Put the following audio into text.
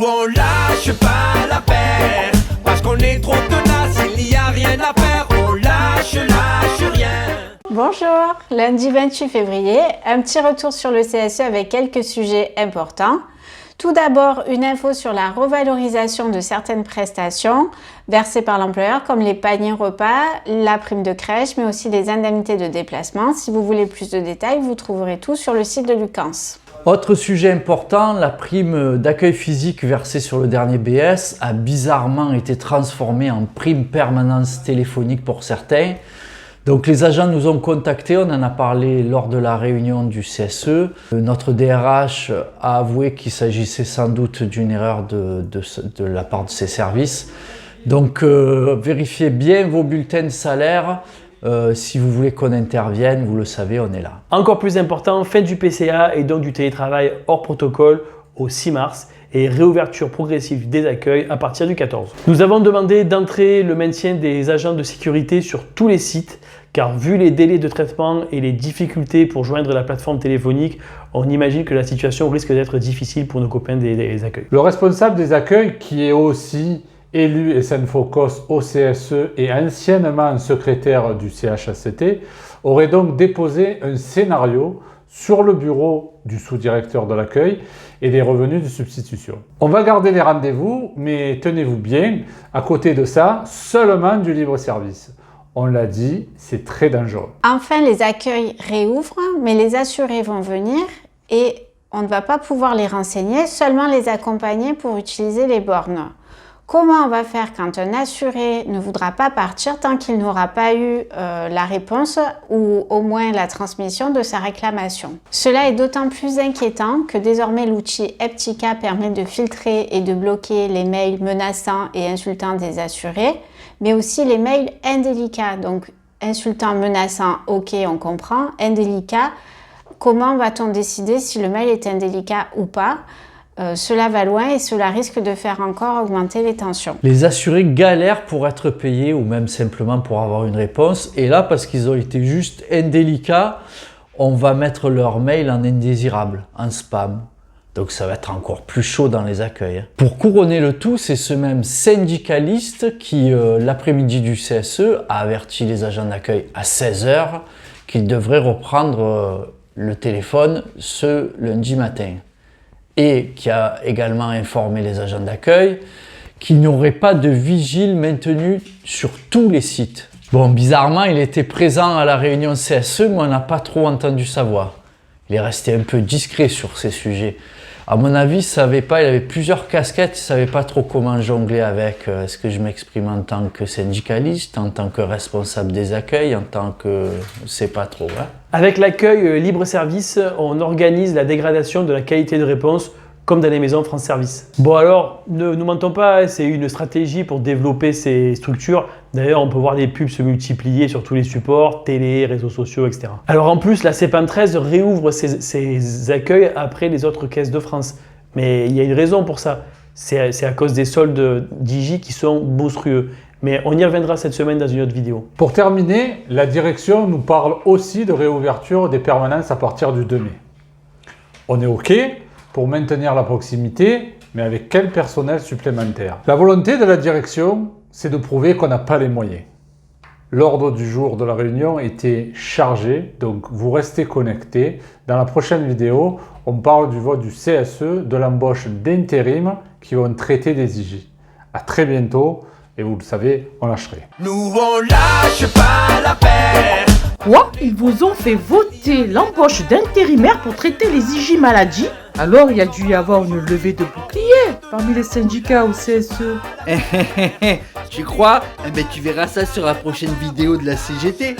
on lâche pas l'affaire, parce qu'on est trop tenace, il n'y a rien à faire, on lâche rien. Bonjour, lundi 28 février, un petit retour sur le CSE avec quelques sujets importants. Tout d'abord, une info sur la revalorisation de certaines prestations versées par l'employeur, comme les paniers repas, la prime de crèche, mais aussi les indemnités de déplacement. Si vous voulez plus de détails, vous trouverez tout sur le site de Lucans. Autre sujet important, la prime d'accueil physique versée sur le dernier BS a bizarrement été transformée en prime permanence téléphonique pour certains. Donc les agents nous ont contactés, on en a parlé lors de la réunion du CSE. Notre DRH a avoué qu'il s'agissait sans doute d'une erreur de la part de ses services. Donc vérifiez bien vos bulletins de salaire. Si vous voulez qu'on intervienne, vous le savez, on est là. Encore plus important, fin du PCA et donc du télétravail hors protocole au 6 mars et réouverture progressive des accueils à partir du 14. Nous avons demandé d'entrer le maintien des agents de sécurité sur tous les sites car vu les délais de traitement et les difficultés pour joindre la plateforme téléphonique, on imagine que la situation risque d'être difficile pour nos copains des accueils. Le responsable des accueils, qui est aussi élu SNFOCOS au CSE et anciennement secrétaire du CHSCT, aurait donc déposé un scénario sur le bureau du sous-directeur de l'accueil et des revenus de substitution. On va garder les rendez-vous, mais tenez-vous bien, à côté de ça, seulement du libre-service. On l'a dit, c'est très dangereux. Enfin, les accueils réouvrent, mais les assurés vont venir et on ne va pas pouvoir les renseigner, seulement les accompagner pour utiliser les bornes. Comment on va faire quand un assuré ne voudra pas partir tant qu'il n'aura pas eu la réponse ou au moins la transmission de sa réclamation? Cela est d'autant plus inquiétant que désormais l'outil Eptica permet de filtrer et de bloquer les mails menaçants et insultants des assurés, mais aussi les mails indélicats. Donc insultants, menaçants, ok, on comprend. Indélicats, comment va-t-on décider si le mail est indélicat ou pas? Cela va loin et cela risque de faire encore augmenter les tensions. Les assurés galèrent pour être payés ou même simplement pour avoir une réponse. Et là, parce qu'ils ont été juste indélicats, on va mettre leur mail en indésirable, en spam. Donc ça va être encore plus chaud dans les accueils. Pour couronner le tout, c'est ce même syndicaliste qui, l'après-midi du CSE, a averti les agents d'accueil à 16 h qu'ils devraient reprendre le téléphone ce lundi matin. Et qui a également informé les agents d'accueil qu'il n'y aurait pas de vigile maintenu sur tous les sites. Bon, bizarrement, il était présent à la réunion CSE, mais on n'a pas trop entendu sa voix. Il est resté un peu discret sur ces sujets. À mon avis, il avait plusieurs casquettes, il ne savait pas trop comment jongler avec. Est-ce que je m'exprime en tant que syndicaliste, en tant que responsable des accueils, en tant que... je ne sais pas trop. Hein. Avec l'accueil libre-service, on organise la dégradation de la qualité de réponse comme dans les maisons France Service. Bon alors, ne nous mentons pas, c'est une stratégie pour développer ces structures. D'ailleurs, on peut voir des pubs se multiplier sur tous les supports, télé, réseaux sociaux, etc. Alors en plus, la CPAM 13 réouvre ses accueils après les autres caisses de France. Mais il y a une raison pour ça. C'est à cause des soldes Digi qui sont monstrueux. Mais on y reviendra cette semaine dans une autre vidéo. Pour terminer, la direction nous parle aussi de réouverture des permanences à partir du 2 mai. On est OK pour maintenir la proximité, mais avec quel personnel supplémentaire? La volonté de la direction, c'est de prouver qu'on n'a pas les moyens. L'ordre du jour de la réunion était chargé, donc vous restez connectés. Dans la prochaine vidéo, on parle du vote du CSE, de l'embauche d'intérim qui vont traiter des IG. À très bientôt, et vous le savez, on lâche rien. Nous on lâche pas l'affaire. Quoi? Ils vous ont fait voter l'embauche d'intérimaires pour traiter les IG maladies? Alors il y a dû y avoir une levée de boucliers parmi les syndicats au CSE. Tu crois? Eh ben tu verras ça sur la prochaine vidéo de la CGT.